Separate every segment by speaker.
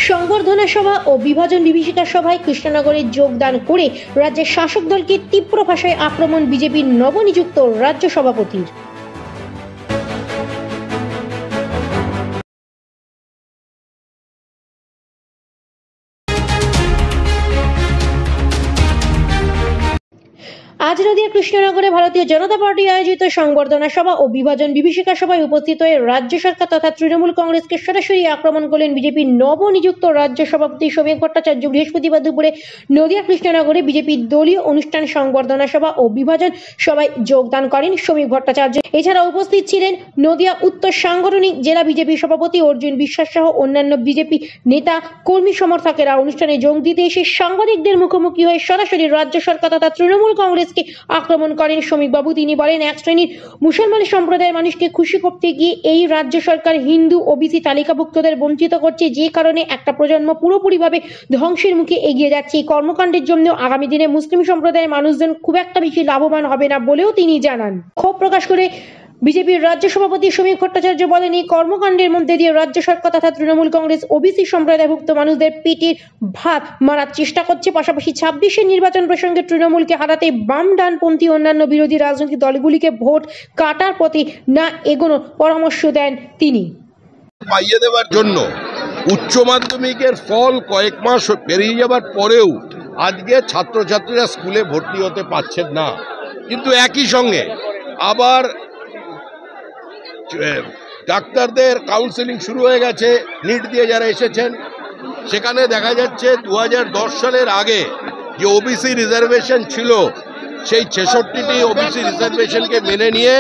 Speaker 1: সংবর্ধনা সভা ও বিভাজন বিভীষিকা সভায় কৃষ্ণনগরে যোগদান করে রাজ্যের শাসক দলকে তীব্র ভাষায় আক্রমণ বিজেপির নবনিযুক্ত রাজ্য সভাপতির। আজ নদিয়ার কৃষ্ণনগরে ভারতীয় জনতা পার্টি আয়োজিত সংবর্ধনা সভা ও বিভাজন বিভীষিকা সভায় উপস্থিত হয়ে রাজ্য সরকার তথা তৃণমূল কংগ্রেসকে সরাসরি আক্রমণ করলেন বিজেপির নবনিযুক্ত রাজ্য সভাপতি শ্রমিক ভট্টাচার্য। বৃহস্পতিবার দুপুরে নদিয়ার কৃষ্ণনগরে বিজেপির দলীয় অনুষ্ঠান সংবর্ধনা সভা ও বিভাজন সভায় যোগদান করেন শ্রমিক ভট্টাচার্য। এছাড়া উপস্থিত ছিলেন নদিয়া উত্তর সাংগঠনিক জেলা বিজেপি সভাপতি অর্জুন বিশ্বাস সহ অন্যান্য বিজেপি নেতা কর্মী সমর্থকেরা। অনুষ্ঠানে যোগ দিতে এসে সাংবাদিকদের মুখোমুখি হয়ে সরাসরি রাজ্য সরকার তথা তৃণমূল কংগ্রেসকে আক্রমণ করেন শ্রমিকবাবু। তিনি বলেন, এক শ্রেণীর মুসলমান সম্প্রদায়ের মানুষকে খুশি করতে গিয়ে এই রাজ্য সরকার হিন্দু ওবিসি তালিকাভুক্তদের বঞ্চিত করছে, যে কারণে একটা প্রজন্ম পুরোপুরিভাবে ধ্বংসের মুখে এগিয়ে যাচ্ছে। এই কর্মকাণ্ডের জন্য আগামী দিনে মুসলিম সম্প্রদায়ের মানুষজন খুব একটা বেশি লাভবান হবে না বলেও তিনি জানান। ক্ষোভ প্রকাশ করে বিজেপির রাজ্য সভাপতি শ্রমিক ভট্টাচার্য বলেন, এই কর্মকাণ্ডের মধ্যে দিয়ে রাজ্য সরকার তথা তৃণমূল কংগ্রেস ওবিসি সম্প্রদায়ভুক্ত মানুষদের পেটের ভাত মারার চেষ্টা করছে। পাশাপাশি 26-এর নির্বাচন প্রসঙ্গে তৃণমূলকে হারাতে বাম ডানপন্থী অন্যান্য বিরোধী রাজনৈতিক দলগুলিকে ভোট কাটার পথে না এগোনোর পরামর্শ দেন তিনি।
Speaker 2: পাইয়ে দেওয়ার জন্য উচ্চ মাধ্যমিকের ফল কয়েক মাস পেরিয়ে যাবার পরেও আজকে ছাত্রছাত্রীরা স্কুলে ভর্তি হতে পারছেন না। কিন্তু একই সঙ্গে আবার ডাক্তারদের কাউন্সেলিং শুরু হয়ে গেছে। নিট দিয়ে যারা এসেছেন সেখানে দেখা যাচ্ছে 2010 সালের আগে যে ওবিসি রিজার্ভেশন ছিল সেই 66টি ওবিসি রিজার্ভেশনকে মেনে নিয়ে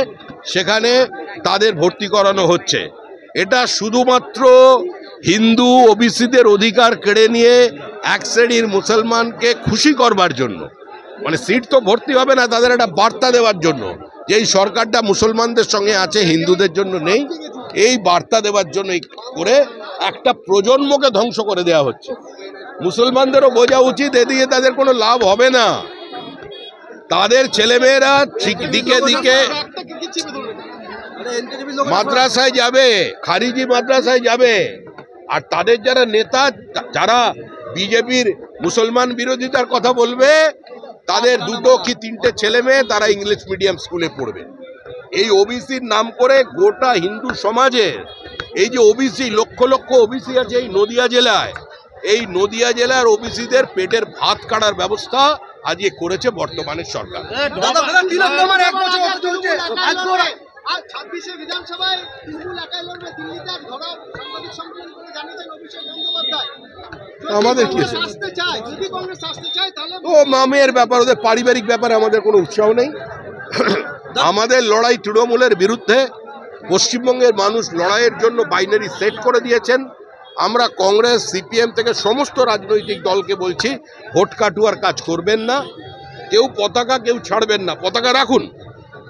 Speaker 2: সেখানে তাদের ভর্তি করানো হচ্ছে। এটা শুধুমাত্র হিন্দু ওবিসিদের অধিকার কেড়ে নিয়ে এক শ্রেণীর মুসলমানকে খুশি করবার জন্য, মানে সিট তো ভর্তি হবে না, তাদের একটা বার্তা দেওয়ার জন্য যে এই সরকারটা মুসলমানদের সঙ্গে আছে, হিন্দুদের জন্য নেই, এই বার্তা দেওয়ার জন্য করে একটা প্রজন্মকে ধ্বংস করে দেওয়া হচ্ছে। মুসলমানদেরও বোঝা উচিত এদিকে তাদের কোনো লাভ হবে না। তাদের ছেলেমেয়েরা ঠিক দিকে দিকে মাদ্রাসায় যাবে, খারিজি মাদ্রাসায় যাবে, আর তাদের যারা নেতা যারা বিজেপির মুসলমান বিরোধিতার কথা বলবে তাদের 2 কি 3টে ছেলে মেয়ে তারা ইংলিশ মিডিয়াম স্কুলে পড়বে। এই ওবিসির নাম করে গোটা হিন্দু সমাজের এই যে ওবিসি লক্ষ লক্ষ ওবিসি আছে এই নদিয়া জেলায়, এই নদিয়া জেলার ওবিসিদের পেটের ভাত কাটার ব্যবস্থা আজকে করেছে বর্তমানের সরকার। আমাদের কি ও মামের ব্যাপার, ওদের পারিবারিক ব্যাপারে আমাদের কোনো উৎসাহ নেই। আমাদের লড়াই তৃণমূলের বিরুদ্ধে। পশ্চিমবঙ্গের মানুষ লড়াইয়ের জন্য বাইনারি সেট করে দিয়েছেন। আমরা কংগ্রেস সিপিএম থেকে সমস্ত রাজনৈতিক দলকে বলছি, ভোট কাটুয়ার কাজ করবেন না। কেউ পতাকা কেউ ছাড়বেন না, পতাকা রাখুন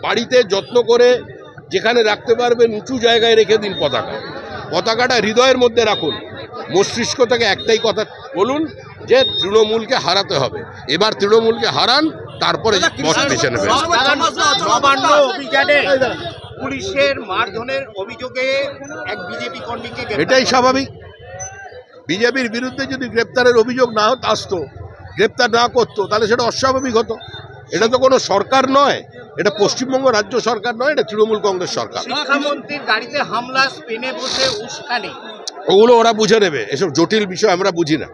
Speaker 2: বাড়িতে যত্ন করে, যেখানে রাখতে পারবেন উঁচু জায়গায় রেখে দিন পতাকাটা হৃদয়ের মধ্যে রাখুন। মস্তিষ্ক থেকে একটাই কথা বলুন যে তৃণমূলকে হারাতে হবে। এবার তৃণমূলকে হারান, তারপরে বেছে নেবেন।
Speaker 3: পুলিশের মারধরের অভিযোগে এক বিজেপি কর্মীকে
Speaker 2: এটাই স্বাভাবিক। বিজেপির বিরুদ্ধে যদি গ্রেপ্তারের অভিযোগ না আসতো, গ্রেপ্তার না করতো, তাহলে সেটা অস্বাভাবিক হতো। এটা তো কোনো সরকার নয়, এটা পশ্চিমবঙ্গ রাজ্য সরকার নয়, এটা তৃণমূল কংগ্রেস সরকার।
Speaker 3: শিক্ষামন্ত্রীর গাড়িতে হামলা, স্পেনে বসে উস্কানি,
Speaker 2: ওগুলো ওরা বুঝে নেবে। এসব জটিল বিষয় আমরা বুঝি না।